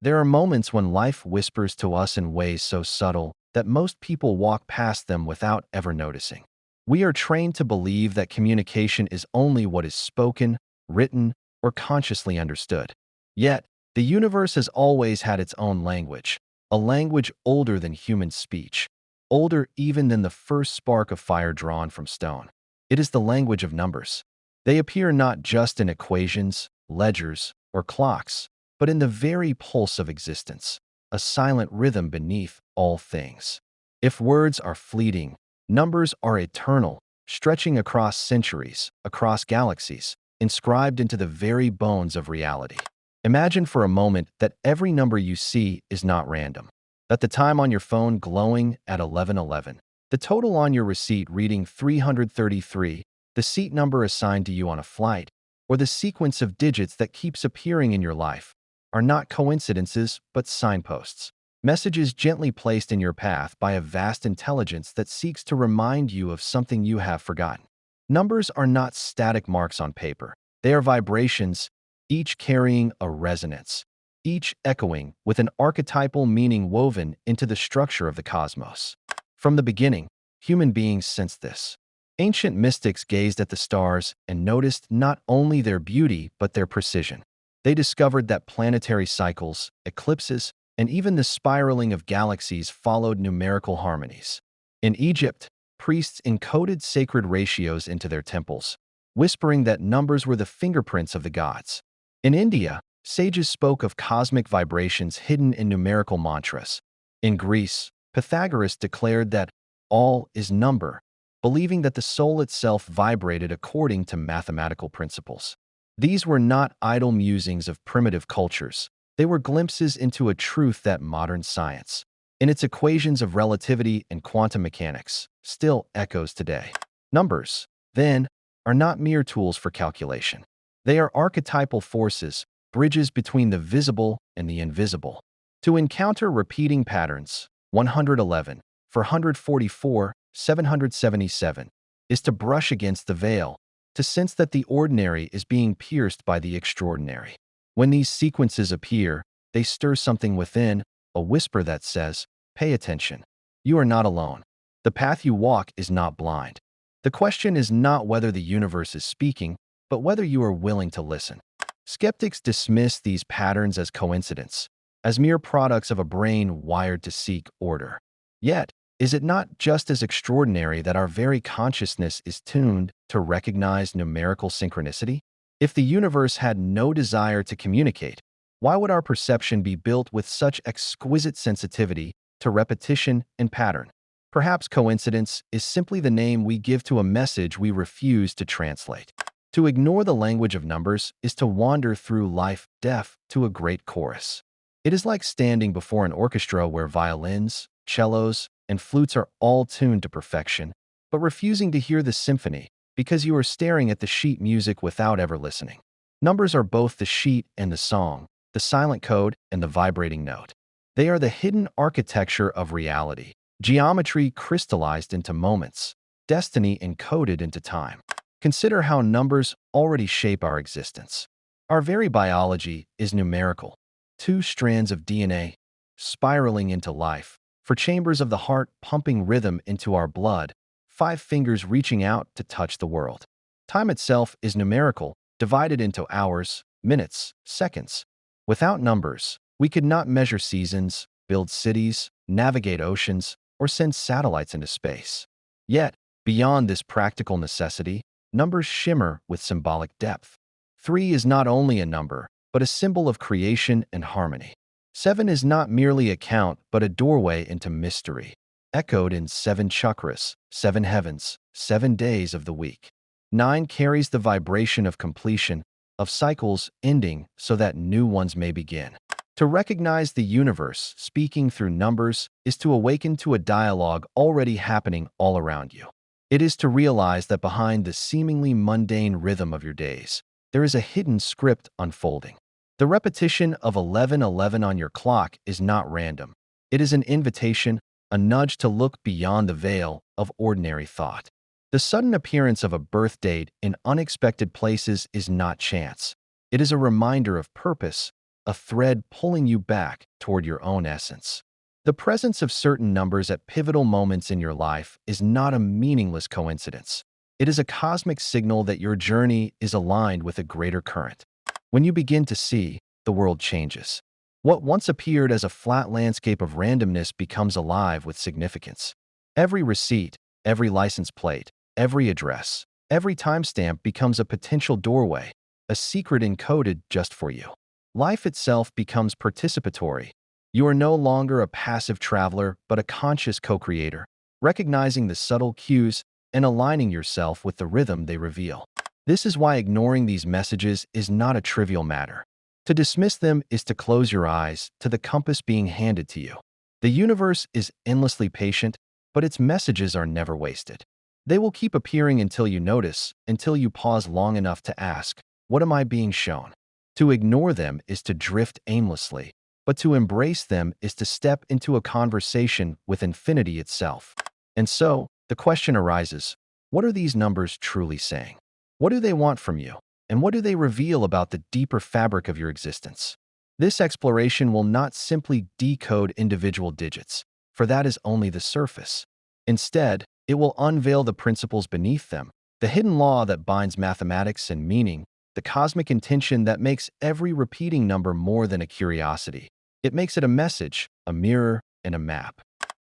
There are moments when life whispers to us in ways so subtle that most people walk past them without ever noticing. We are trained to believe that communication is only what is spoken, written, or consciously understood. Yet, the universe has always had its own language, a language older than human speech, older even than the first spark of fire drawn from stone. It is the language of numbers. They appear not just in equations, ledgers, or clocks, but in the very pulse of existence, a silent rhythm beneath all things. If words are fleeting, numbers are eternal, stretching across centuries, across galaxies, inscribed into the very bones of reality. Imagine for a moment that every number you see is not random, that the time on your phone glowing at 11:11, the total on your receipt reading 333, the seat number assigned to you on a flight, or the sequence of digits that keeps appearing in your life are not coincidences but signposts, messages gently placed in your path by a vast intelligence that seeks to remind you of something you have forgotten. Numbers are not static marks on paper. They are vibrations, each carrying a resonance, each echoing with an archetypal meaning woven into the structure of the cosmos. From the beginning, human beings sensed this. Ancient mystics gazed at the stars and noticed not only their beauty but their precision. They discovered that planetary cycles, eclipses, and even the spiraling of galaxies followed numerical harmonies. In Egypt, priests encoded sacred ratios into their temples, whispering that numbers were the fingerprints of the gods. In India, sages spoke of cosmic vibrations hidden in numerical mantras. In Greece, Pythagoras declared that all is number, believing that the soul itself vibrated according to mathematical principles. These were not idle musings of primitive cultures. They were glimpses into a truth that modern science, in its equations of relativity and quantum mechanics, still echoes today. Numbers, then, are not mere tools for calculation. They are archetypal forces, bridges between the visible and the invisible. To encounter repeating patterns, 111, 444, 777, is to brush against the veil, to sense that the ordinary is being pierced by the extraordinary. When these sequences appear, they stir something within, a whisper that says, "Pay attention. You are not alone. The path you walk is not blind." The question is not whether the universe is speaking, but whether you are willing to listen. Skeptics dismiss these patterns as coincidence, as mere products of a brain wired to seek order. Yet, is it not just as extraordinary that our very consciousness is tuned to recognize numerical synchronicity? If the universe had no desire to communicate, why would our perception be built with such exquisite sensitivity to repetition and pattern? Perhaps coincidence is simply the name we give to a message we refuse to translate. To ignore the language of numbers is to wander through life deaf to a great chorus. It is like standing before an orchestra where violins, cellos, and flutes are all tuned to perfection, but refusing to hear the symphony because you are staring at the sheet music without ever listening. Numbers are both the sheet and the song, the silent code and the vibrating note. They are the hidden architecture of reality, geometry crystallized into moments, destiny encoded into time. Consider how numbers already shape our existence. Our very biology is numerical. 2 strands of DNA spiraling into life, 4 chambers of the heart pumping rhythm into our blood, 5 fingers reaching out to touch the world. Time itself is numerical, divided into hours, minutes, seconds. Without numbers, we could not measure seasons, build cities, navigate oceans, or send satellites into space. Yet, beyond this practical necessity, numbers shimmer with symbolic depth. 3 is not only a number, but a symbol of creation and harmony. 7 is not merely a count, but a doorway into mystery, echoed in 7 chakras, 7 heavens, 7 days of the week. 9 carries the vibration of completion, of cycles ending so that new ones may begin. To recognize the universe speaking through numbers is to awaken to a dialogue already happening all around you. It is to realize that behind the seemingly mundane rhythm of your days, there is a hidden script unfolding. The repetition of 11:11 on your clock is not random. It is an invitation, a nudge to look beyond the veil of ordinary thought. The sudden appearance of a birth date in unexpected places is not chance. It is a reminder of purpose, a thread pulling you back toward your own essence. The presence of certain numbers at pivotal moments in your life is not a meaningless coincidence. It is a cosmic signal that your journey is aligned with a greater current. When you begin to see, the world changes. What once appeared as a flat landscape of randomness becomes alive with significance. Every receipt, every license plate, every address, every timestamp becomes a potential doorway, a secret encoded just for you. Life itself becomes participatory. You are no longer a passive traveler, but a conscious co-creator, recognizing the subtle cues and aligning yourself with the rhythm they reveal. This is why ignoring these messages is not a trivial matter. To dismiss them is to close your eyes to the compass being handed to you. The universe is endlessly patient, but its messages are never wasted. They will keep appearing until you notice, until you pause long enough to ask, "What am I being shown?" To ignore them is to drift aimlessly, but to embrace them is to step into a conversation with infinity itself. And so, the question arises, what are these numbers truly saying? What do they want from you? And what do they reveal about the deeper fabric of your existence? This exploration will not simply decode individual digits, for that is only the surface. Instead, it will unveil the principles beneath them, the hidden law that binds mathematics and meaning, the cosmic intention that makes every repeating number more than a curiosity. It makes it a message, a mirror, and a map.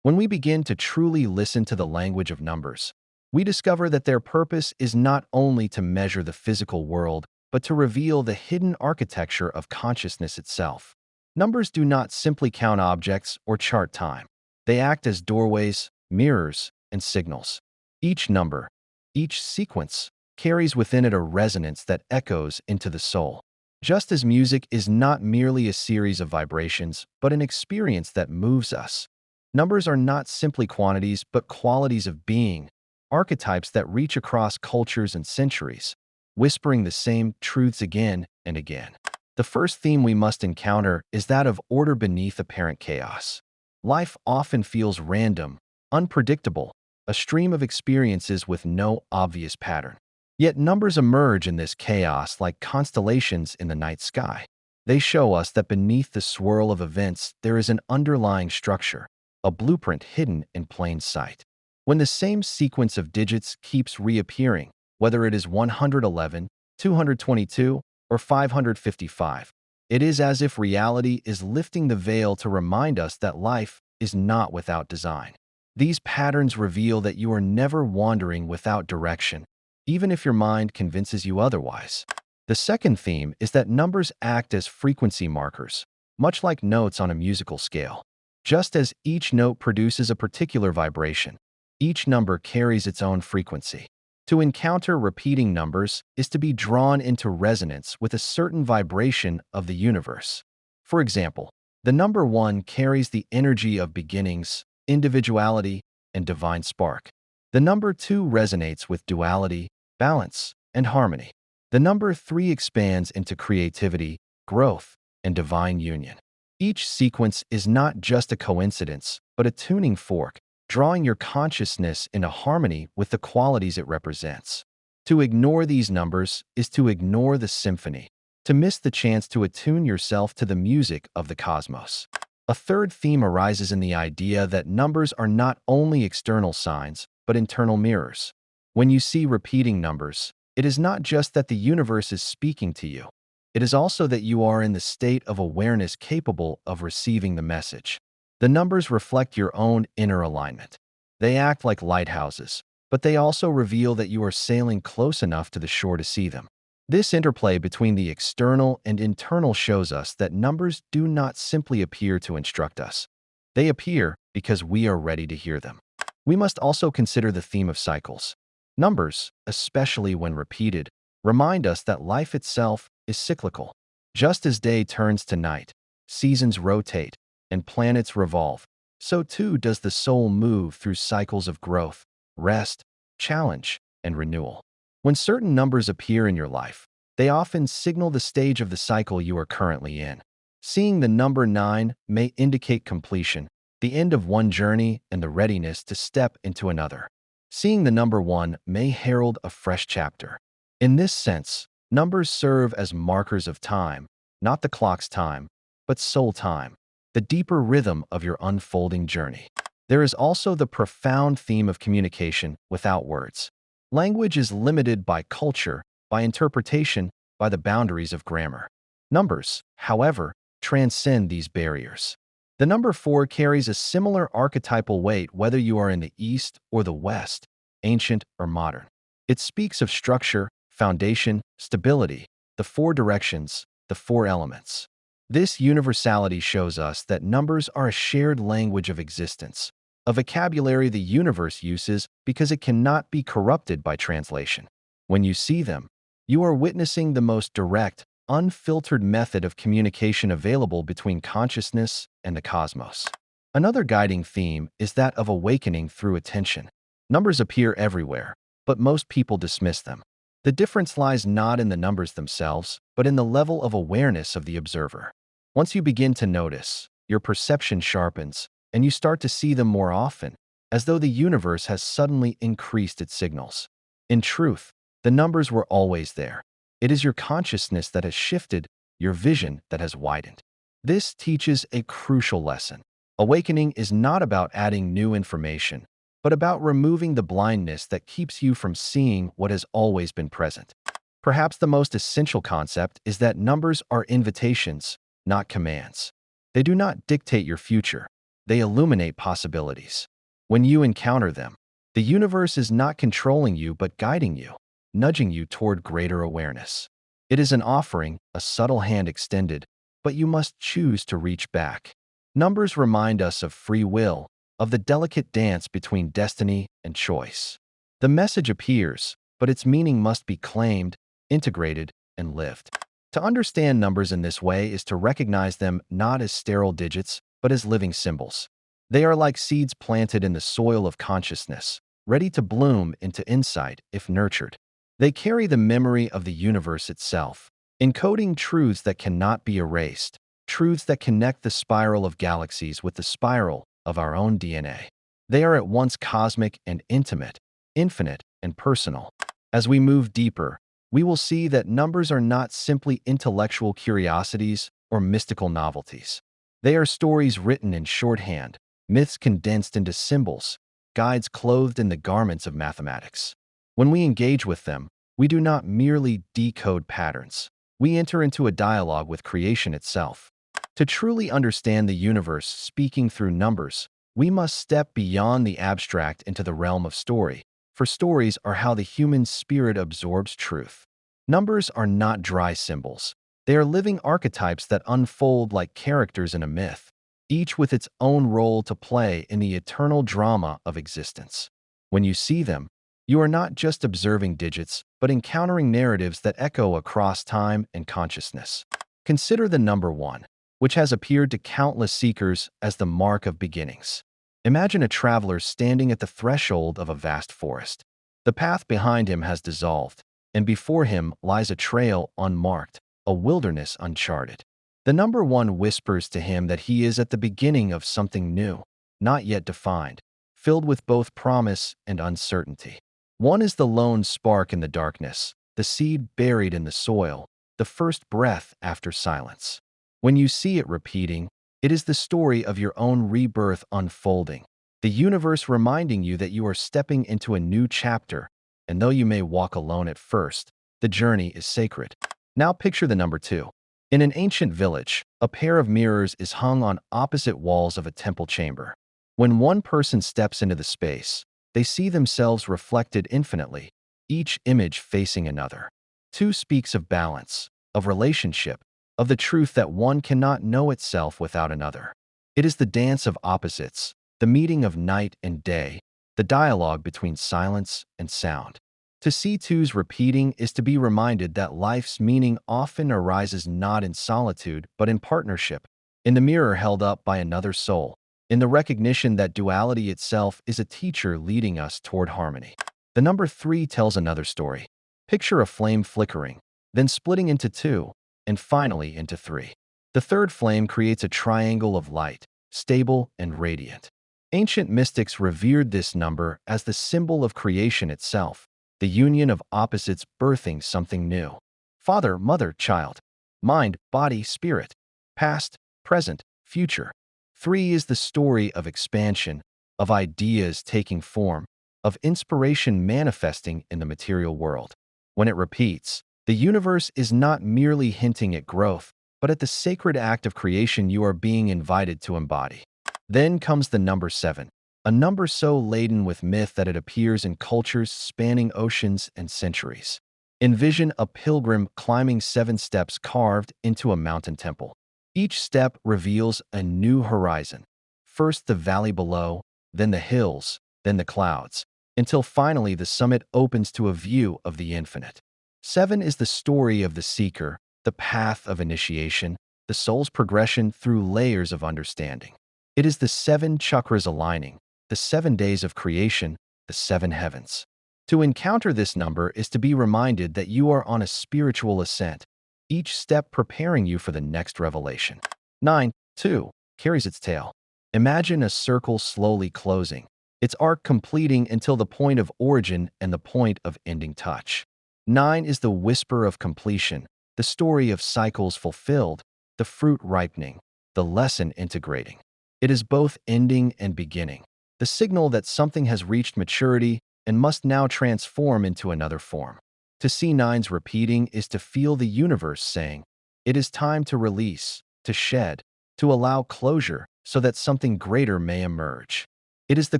When we begin to truly listen to the language of numbers, we discover that their purpose is not only to measure the physical world, but to reveal the hidden architecture of consciousness itself. Numbers do not simply count objects or chart time. They act as doorways, mirrors, and signals. Each number, each sequence, carries within it a resonance that echoes into the soul. Just as music is not merely a series of vibrations, but an experience that moves us. Numbers are not simply quantities, but qualities of being, archetypes that reach across cultures and centuries, whispering the same truths again and again. The first theme we must encounter is that of order beneath apparent chaos. Life often feels random, unpredictable, a stream of experiences with no obvious pattern. Yet numbers emerge in this chaos like constellations in the night sky. They show us that beneath the swirl of events there is an underlying structure, a blueprint hidden in plain sight. When the same sequence of digits keeps reappearing, whether it is 111, 222, or 555, it is as if reality is lifting the veil to remind us that life is not without design. These patterns reveal that you are never wandering without direction, even if your mind convinces you otherwise. The second theme is that numbers act as frequency markers, much like notes on a musical scale. Just as each note produces a particular vibration, each number carries its own frequency. To encounter repeating numbers is to be drawn into resonance with a certain vibration of the universe. For example, the number 1 carries the energy of beginnings, individuality, and divine spark. The number 2 resonates with duality, balance, and harmony. The number 3 expands into creativity, growth, and divine union. Each sequence is not just a coincidence, but a tuning fork, drawing your consciousness into harmony with the qualities it represents. To ignore these numbers is to ignore the symphony, to miss the chance to attune yourself to the music of the cosmos. A third theme arises in the idea that numbers are not only external signs, but internal mirrors. When you see repeating numbers, it is not just that the universe is speaking to you. It is also that you are in the state of awareness capable of receiving the message. The numbers reflect your own inner alignment. They act like lighthouses, but they also reveal that you are sailing close enough to the shore to see them. This interplay between the external and internal shows us that numbers do not simply appear to instruct us. They appear because we are ready to hear them. We must also consider the theme of cycles. Numbers, especially when repeated, remind us that life itself is cyclical. Just as day turns to night, seasons rotate, and planets revolve, so too does the soul move through cycles of growth, rest, challenge, and renewal. When certain numbers appear in your life, they often signal the stage of the cycle you are currently in. Seeing the number 9 may indicate completion, the end of one journey and the readiness to step into another. Seeing the number 1 may herald a fresh chapter. In this sense, numbers serve as markers of time, not the clock's time, but soul time, the deeper rhythm of your unfolding journey. There is also the profound theme of communication without words. Language is limited by culture, by interpretation, by the boundaries of grammar. Numbers, however, transcend these barriers. The number 4 carries a similar archetypal weight whether you are in the East or the West, ancient or modern. It speaks of structure, foundation, stability, the four directions, the four elements. This universality shows us that numbers are a shared language of existence, a vocabulary the universe uses because it cannot be corrupted by translation. When you see them, you are witnessing the most direct, unfiltered method of communication available between consciousness and the cosmos. Another guiding theme is that of awakening through attention. Numbers appear everywhere, but most people dismiss them. The difference lies not in the numbers themselves, but in the level of awareness of the observer. Once you begin to notice, your perception sharpens, and you start to see them more often, as though the universe has suddenly increased its signals. In truth, the numbers were always there. It is your consciousness that has shifted, your vision that has widened. This teaches a crucial lesson. Awakening is not about adding new information, but about removing the blindness that keeps you from seeing what has always been present. Perhaps the most essential concept is that numbers are invitations, not commands. They do not dictate your future. They illuminate possibilities. When you encounter them, the universe is not controlling you but guiding you, nudging you toward greater awareness. It is an offering, a subtle hand extended, but you must choose to reach back. Numbers remind us of free will, of the delicate dance between destiny and choice. The message appears, but its meaning must be claimed, integrated, and lived. To understand numbers in this way is to recognize them not as sterile digits, but as living symbols. They are like seeds planted in the soil of consciousness, ready to bloom into insight if nurtured. They carry the memory of the universe itself, encoding truths that cannot be erased, truths that connect the spiral of galaxies with the spiral of our own DNA. They are at once cosmic and intimate, infinite and personal. As we move deeper, we will see that numbers are not simply intellectual curiosities or mystical novelties. They are stories written in shorthand, myths condensed into symbols, guides clothed in the garments of mathematics. When we engage with them, we do not merely decode patterns. We enter into a dialogue with creation itself. To truly understand the universe speaking through numbers, we must step beyond the abstract into the realm of story, for stories are how the human spirit absorbs truth. Numbers are not dry symbols. They are living archetypes that unfold like characters in a myth, each with its own role to play in the eternal drama of existence. When you see them, you are not just observing digits, but encountering narratives that echo across time and consciousness. Consider the number 1, which has appeared to countless seekers as the mark of beginnings. Imagine a traveler standing at the threshold of a vast forest. The path behind him has dissolved, and before him lies a trail unmarked, a wilderness uncharted. The number 1 whispers to him that he is at the beginning of something new, not yet defined, filled with both promise and uncertainty. 1 is the lone spark in the darkness, the seed buried in the soil, the first breath after silence. When you see it repeating, it is the story of your own rebirth unfolding, the universe reminding you that you are stepping into a new chapter, and though you may walk alone at first, the journey is sacred. Now picture the number 2. In an ancient village, a pair of mirrors is hung on opposite walls of a temple chamber. When one person steps into the space, they see themselves reflected infinitely, each image facing another. 2 speaks of balance, of relationship, of the truth that one cannot know itself without another. It is the dance of opposites, the meeting of night and day, the dialogue between silence and sound. To see 2s repeating is to be reminded that life's meaning often arises not in solitude but in partnership, in the mirror held up by another soul, in the recognition that duality itself is a teacher leading us toward harmony. The number 3 tells another story. Picture a flame flickering, then splitting into 2, and finally into 3. The third flame creates a triangle of light, stable and radiant. Ancient mystics revered this number as the symbol of creation itself, the union of opposites birthing something new. Father, mother, child. Mind, body, spirit. Past, present, future. 3 is the story of expansion, of ideas taking form, of inspiration manifesting in the material world. When it repeats, the universe is not merely hinting at growth, but at the sacred act of creation you are being invited to embody. Then comes the number 7, a number so laden with myth that it appears in cultures spanning oceans and centuries. Envision a pilgrim climbing 7 steps carved into a mountain temple. Each step reveals a new horizon. First the valley below, then the hills, then the clouds, until finally the summit opens to a view of the infinite. 7 is the story of the seeker, the path of initiation, the soul's progression through layers of understanding. It is the 7 chakras aligning, the 7 days of creation, the 7 heavens. To encounter this number is to be reminded that you are on a spiritual ascent, each step preparing you for the next revelation. 9, too, carries its tail. Imagine a circle slowly closing, its arc completing until the point of origin and the point of ending touch. 9 is the whisper of completion, the story of cycles fulfilled, the fruit ripening, the lesson integrating. It is both ending and beginning, the signal that something has reached maturity and must now transform into another form. To see 9s repeating is to feel the universe saying, it is time to release, to shed, to allow closure so that something greater may emerge. It is the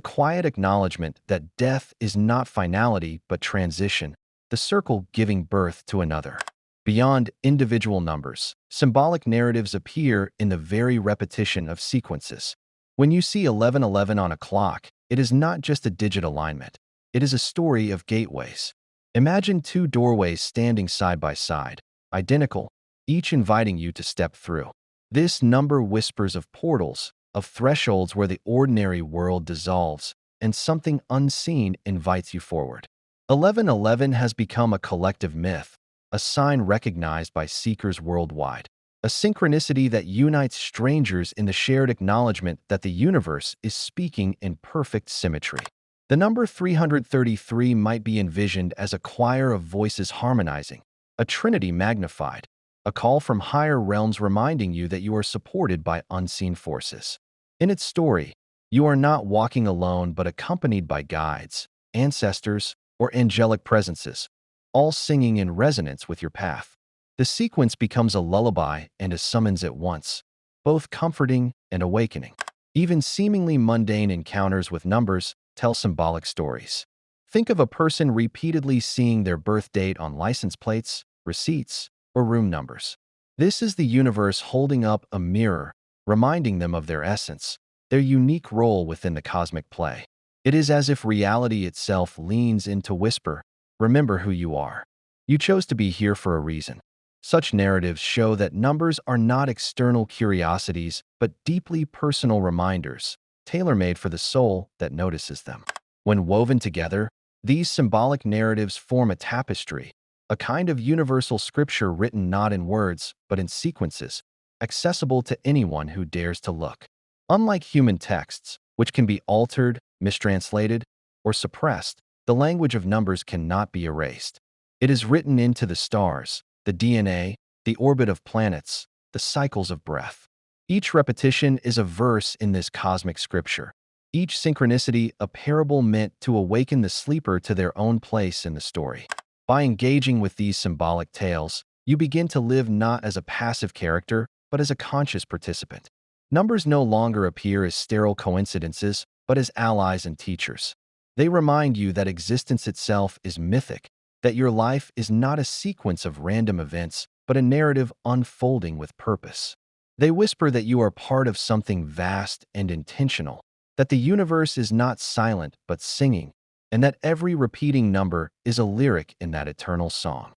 quiet acknowledgement that death is not finality but transition, the circle giving birth to another. Beyond individual numbers, symbolic narratives appear in the very repetition of sequences. When you see 1111 on a clock, it is not just a digit alignment. It is a story of gateways. Imagine 2 doorways standing side by side, identical, each inviting you to step through. This number whispers of portals, of thresholds where the ordinary world dissolves, and something unseen invites you forward. 1111 has become a collective myth, a sign recognized by seekers worldwide, a synchronicity that unites strangers in the shared acknowledgement that the universe is speaking in perfect symmetry. The number 333 might be envisioned as a choir of voices harmonizing, a trinity magnified, a call from higher realms reminding you that you are supported by unseen forces. In its story, you are not walking alone but accompanied by guides, ancestors, or angelic presences, all singing in resonance with your path. The sequence becomes a lullaby and a summons at once, both comforting and awakening. Even seemingly mundane encounters with numbers tell symbolic stories. Think of a person repeatedly seeing their birth date on license plates, receipts, or room numbers. This is the universe holding up a mirror, reminding them of their essence, their unique role within the cosmic play. It is as if reality itself leans in to whisper, remember who you are. You chose to be here for a reason. Such narratives show that numbers are not external curiosities, but deeply personal reminders, tailor-made for the soul that notices them. When woven together, these symbolic narratives form a tapestry, a kind of universal scripture written not in words, but in sequences, accessible to anyone who dares to look. Unlike human texts, which can be altered, mistranslated, or suppressed, the language of numbers cannot be erased. It is written into the stars, the DNA, the orbit of planets, the cycles of breath. Each repetition is a verse in this cosmic scripture, each synchronicity a parable meant to awaken the sleeper to their own place in the story. By engaging with these symbolic tales, you begin to live not as a passive character, but as a conscious participant. Numbers no longer appear as sterile coincidences, but as allies and teachers. They remind you that existence itself is mythic, that your life is not a sequence of random events, but a narrative unfolding with purpose. They whisper that you are part of something vast and intentional, that the universe is not silent but singing, and that every repeating number is a lyric in that eternal song.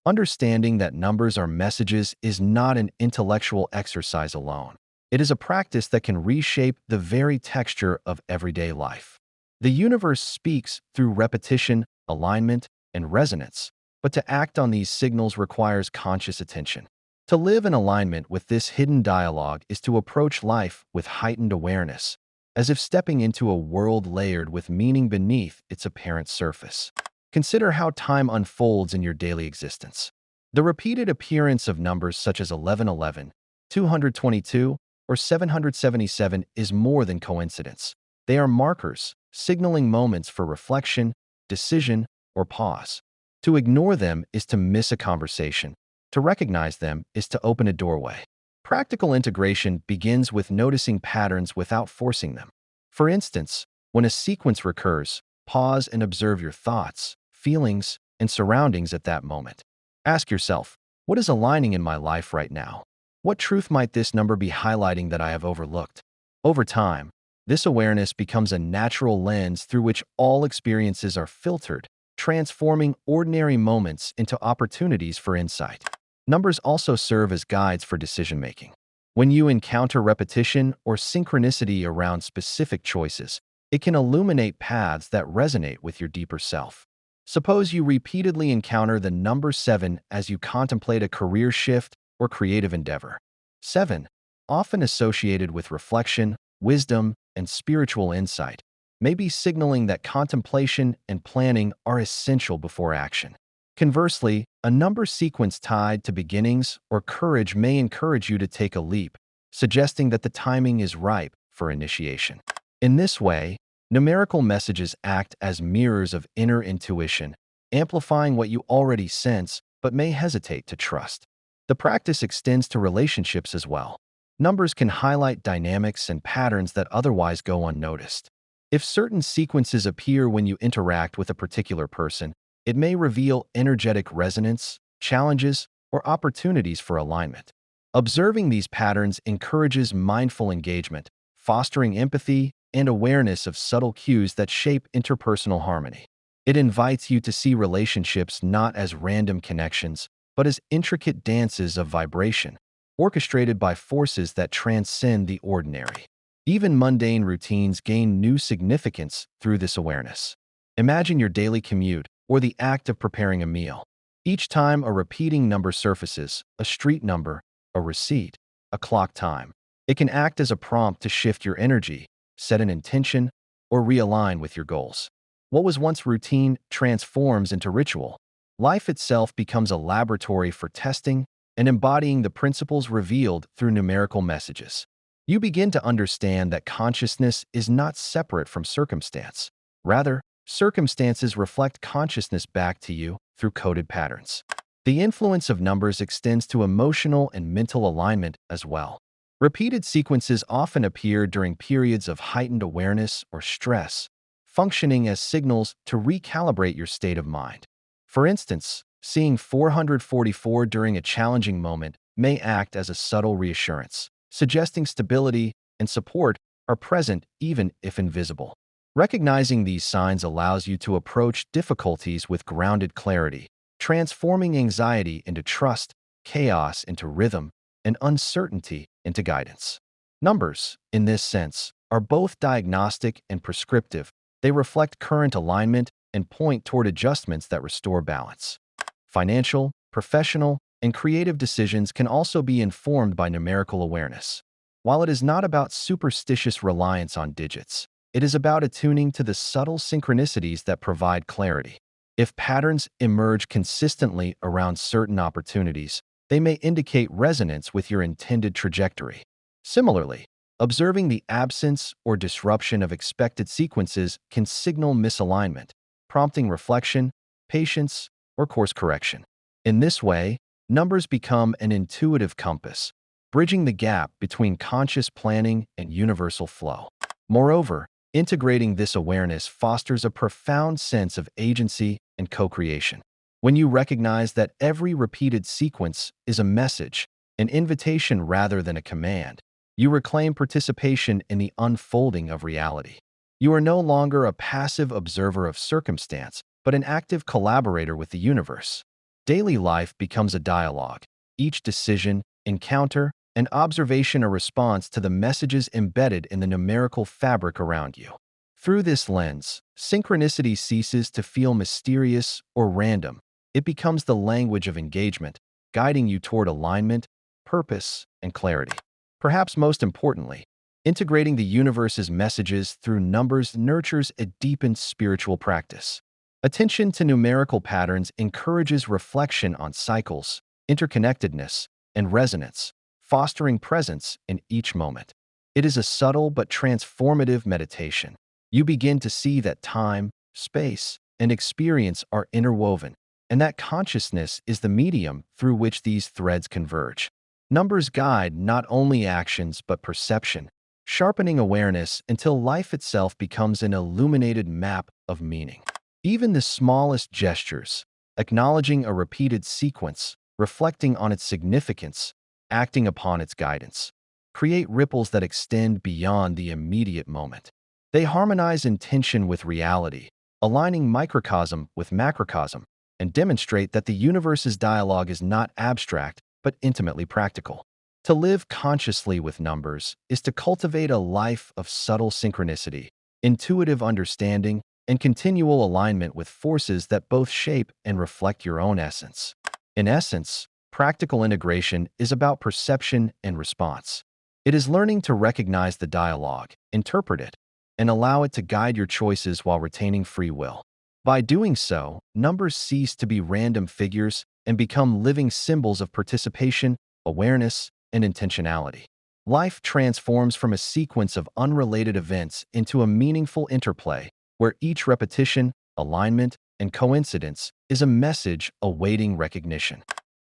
Understanding that numbers are messages is not an intellectual exercise alone. It is a practice that can reshape the very texture of everyday life. The universe speaks through repetition, alignment, and resonance, but to act on these signals requires conscious attention. To live in alignment with this hidden dialogue is to approach life with heightened awareness, as if stepping into a world layered with meaning beneath its apparent surface. Consider how time unfolds in your daily existence. The repeated appearance of numbers such as 1111, 222, or 777 is more than coincidence. They are markers, signaling moments for reflection, decision, or pause. To ignore them is to miss a conversation. To recognize them is to open a doorway. Practical integration begins with noticing patterns without forcing them. For instance, when a sequence recurs, pause and observe your thoughts, feelings, and surroundings at that moment. Ask yourself, what is aligning in my life right now? What truth might this number be highlighting that I have overlooked? Over time, this awareness becomes a natural lens through which all experiences are filtered, transforming ordinary moments into opportunities for insight. Numbers also serve as guides for decision-making. When you encounter repetition or synchronicity around specific choices, it can illuminate paths that resonate with your deeper self. Suppose you repeatedly encounter the number 7 as you contemplate a career shift or creative endeavor. 7, often associated with reflection, wisdom, and spiritual insight, may be signaling that contemplation and planning are essential before action. Conversely, a number sequence tied to beginnings or courage may encourage you to take a leap, suggesting that the timing is ripe for initiation. In this way, numerical messages act as mirrors of inner intuition, amplifying what you already sense but may hesitate to trust. The practice extends to relationships as well. Numbers can highlight dynamics and patterns that otherwise go unnoticed. If certain sequences appear when you interact with a particular person, it may reveal energetic resonance, challenges, or opportunities for alignment. Observing these patterns encourages mindful engagement, fostering empathy and awareness of subtle cues that shape interpersonal harmony. It invites you to see relationships not as random connections, but as intricate dances of vibration, orchestrated by forces that transcend the ordinary. Even mundane routines gain new significance through this awareness. Imagine your daily commute or the act of preparing a meal. Each time a repeating number surfaces, a street number, a receipt, a clock time, it can act as a prompt to shift your energy, set an intention, or realign with your goals. What was once routine transforms into ritual. Life itself becomes a laboratory for testing and embodying the principles revealed through numerical messages. You begin to understand that consciousness is not separate from circumstance. Rather, circumstances reflect consciousness back to you through coded patterns. The influence of numbers extends to emotional and mental alignment as well. Repeated sequences often appear during periods of heightened awareness or stress, functioning as signals to recalibrate your state of mind. For instance, seeing 444 during a challenging moment may act as a subtle reassurance, suggesting stability and support are present even if invisible. Recognizing these signs allows you to approach difficulties with grounded clarity, transforming anxiety into trust, chaos into rhythm, and uncertainty into guidance. Numbers, in this sense, are both diagnostic and prescriptive. They reflect current alignment and point toward adjustments that restore balance. Financial, professional, and creative decisions can also be informed by numerical awareness. While it is not about superstitious reliance on digits, it is about attuning to the subtle synchronicities that provide clarity. If patterns emerge consistently around certain opportunities, they may indicate resonance with your intended trajectory. Similarly, observing the absence or disruption of expected sequences can signal misalignment, prompting reflection, patience, or course correction. In this way, numbers become an intuitive compass, bridging the gap between conscious planning and universal flow. Moreover, integrating this awareness fosters a profound sense of agency and co-creation. When you recognize that every repeated sequence is a message, an invitation rather than a command, you reclaim participation in the unfolding of reality. You are no longer a passive observer of circumstance, but an active collaborator with the universe. Daily life becomes a dialogue, each decision, encounter, and observation a response to the messages embedded in the numerical fabric around you. Through this lens, synchronicity ceases to feel mysterious or random. It becomes the language of engagement, guiding you toward alignment, purpose, and clarity. Perhaps most importantly, integrating the universe's messages through numbers nurtures a deepened spiritual practice. Attention to numerical patterns encourages reflection on cycles, interconnectedness, and resonance, fostering presence in each moment. It is a subtle but transformative meditation. You begin to see that time, space, and experience are interwoven, and that consciousness is the medium through which these threads converge. Numbers guide not only actions but perception, sharpening awareness until life itself becomes an illuminated map of meaning. Even the smallest gestures, acknowledging a repeated sequence, reflecting on its significance, acting upon its guidance, create ripples that extend beyond the immediate moment. They harmonize intention with reality, aligning microcosm with macrocosm, and demonstrate that the universe's dialogue is not abstract but intimately practical. To live consciously with numbers is to cultivate a life of subtle synchronicity, intuitive understanding, and continual alignment with forces that both shape and reflect your own essence. In essence, practical integration is about perception and response. It is learning to recognize the dialogue, interpret it, and allow it to guide your choices while retaining free will. By doing so, numbers cease to be random figures and become living symbols of participation, awareness, and intentionality. Life transforms from a sequence of unrelated events into a meaningful interplay where each repetition, alignment, and coincidence is a message awaiting recognition.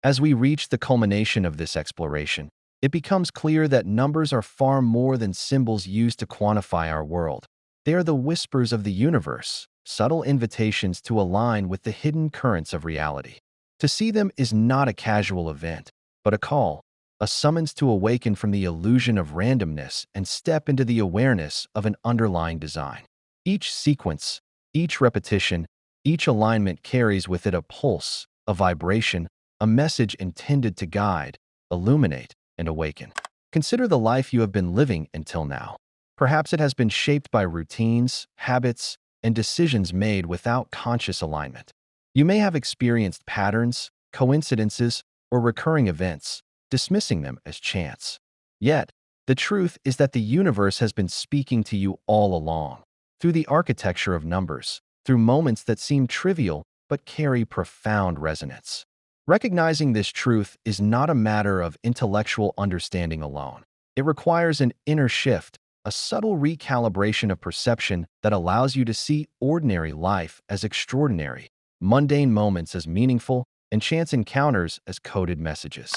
As we reach the culmination of this exploration, it becomes clear that numbers are far more than symbols used to quantify our world. They are the whispers of the universe, subtle invitations to align with the hidden currents of reality. To see them is not a casual event, but a call, a summons to awaken from the illusion of randomness and step into the awareness of an underlying design. Each sequence, each repetition, each alignment carries with it a pulse, a vibration, a message intended to guide, illuminate, and awaken. Consider the life you have been living until now. Perhaps it has been shaped by routines, habits, and decisions made without conscious alignment. You may have experienced patterns, coincidences, or recurring events, dismissing them as chance. Yet, the truth is that the universe has been speaking to you all along, through the architecture of numbers, through moments that seem trivial but carry profound resonance. Recognizing this truth is not a matter of intellectual understanding alone. It requires an inner shift, a subtle recalibration of perception that allows you to see ordinary life as extraordinary, mundane moments as meaningful, and chance encounters as coded messages.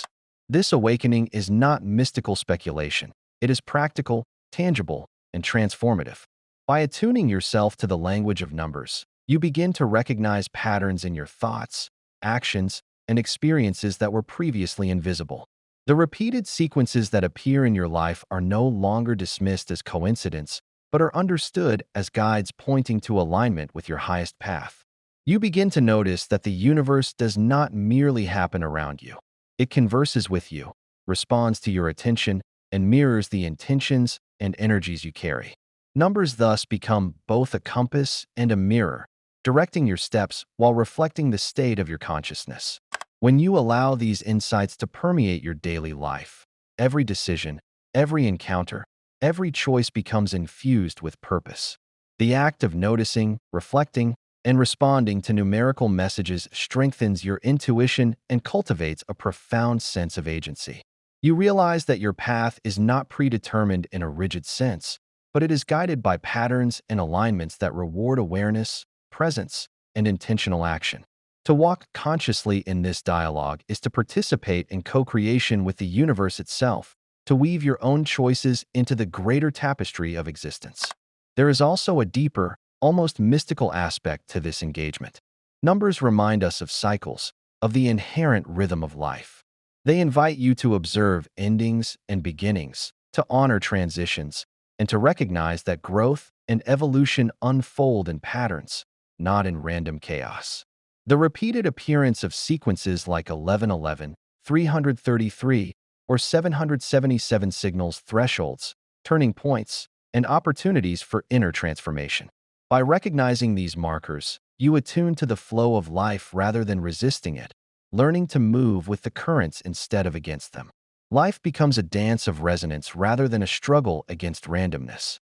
This awakening is not mystical speculation. It is practical, tangible, and transformative. By attuning yourself to the language of numbers, you begin to recognize patterns in your thoughts, actions, and experiences that were previously invisible. The repeated sequences that appear in your life are no longer dismissed as coincidence, but are understood as guides pointing to alignment with your highest path. You begin to notice that the universe does not merely happen around you. It converses with you, responds to your attention, and mirrors the intentions and energies you carry. Numbers thus become both a compass and a mirror, directing your steps while reflecting the state of your consciousness. When you allow these insights to permeate your daily life, every decision, every encounter, every choice becomes infused with purpose. The act of noticing, reflecting, and responding to numerical messages strengthens your intuition and cultivates a profound sense of agency. You realize that your path is not predetermined in a rigid sense, but it is guided by patterns and alignments that reward awareness, presence, and intentional action. To walk consciously in this dialogue is to participate in co-creation with the universe itself, to weave your own choices into the greater tapestry of existence. There is also a deeper, almost mystical aspect to this engagement. Numbers remind us of cycles, of the inherent rhythm of life. They invite you to observe endings and beginnings, to honor transitions, and to recognize that growth and evolution unfold in patterns, not in random chaos. The repeated appearance of sequences like 1111, 333, or 777 signals thresholds, turning points, and opportunities for inner transformation. By recognizing these markers, you attune to the flow of life rather than resisting it, learning to move with the currents instead of against them. Life becomes a dance of resonance rather than a struggle against randomness.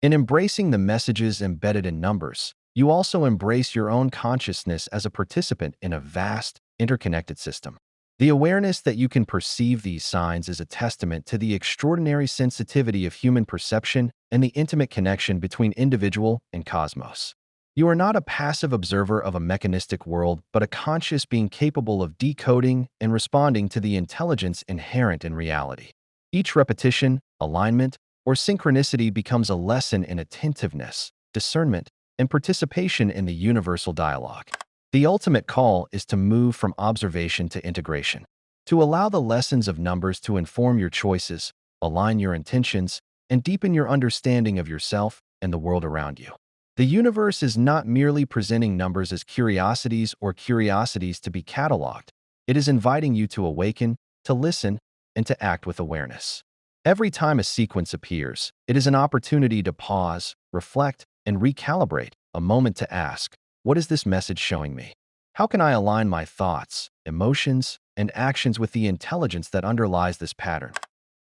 In embracing the messages embedded in numbers, you also embrace your own consciousness as a participant in a vast, interconnected system. The awareness that you can perceive these signs is a testament to the extraordinary sensitivity of human perception and the intimate connection between individual and cosmos. You are not a passive observer of a mechanistic world, but a conscious being capable of decoding and responding to the intelligence inherent in reality. Each repetition, alignment, or synchronicity becomes a lesson in attentiveness, discernment, and participation in the universal dialogue. The ultimate call is to move from observation to integration, to allow the lessons of numbers to inform your choices, align your intentions, and deepen your understanding of yourself and the world around you. The universe is not merely presenting numbers as curiosities or curiosities to be cataloged. It is inviting you to awaken, to listen, and to act with awareness. Every time a sequence appears, it is an opportunity to pause, reflect, and recalibrate, a moment to ask, what is this message showing me? How can I align my thoughts, emotions, and actions with the intelligence that underlies this pattern?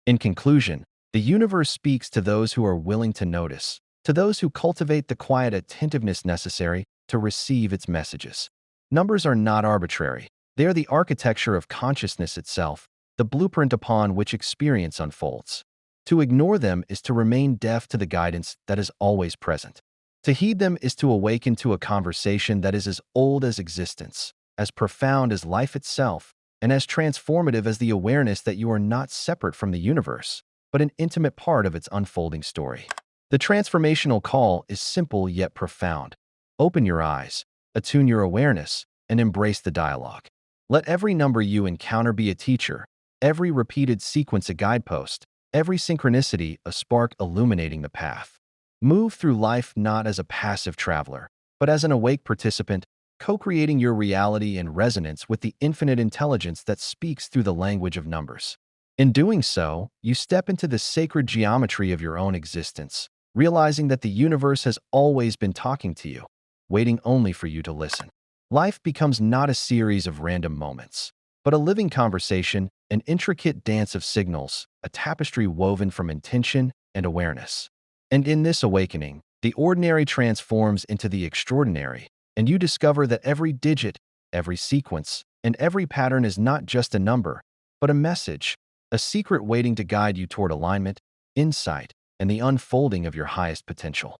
In conclusion, the universe speaks to those who are willing to notice, to those who cultivate the quiet attentiveness necessary to receive its messages. Numbers are not arbitrary. They are the architecture of consciousness itself, the blueprint upon which experience unfolds. To ignore them is to remain deaf to the guidance that is always present. To heed them is to awaken to a conversation that is as old as existence, as profound as life itself, and as transformative as the awareness that you are not separate from the universe, but an intimate part of its unfolding story. The transformational call is simple yet profound. Open your eyes, attune your awareness, and embrace the dialogue. Let every number you encounter be a teacher, every repeated sequence a guidepost, every synchronicity a spark illuminating the path. Move through life not as a passive traveler, but as an awake participant, co-creating your reality in resonance with the infinite intelligence that speaks through the language of numbers. In doing so, you step into the sacred geometry of your own existence, realizing that the universe has always been talking to you, waiting only for you to listen. Life becomes not a series of random moments, but a living conversation, an intricate dance of signals, a tapestry woven from intention and awareness. And in this awakening, the ordinary transforms into the extraordinary, and you discover that every digit, every sequence, and every pattern is not just a number, but a message, a secret waiting to guide you toward alignment, insight, and the unfolding of your highest potential.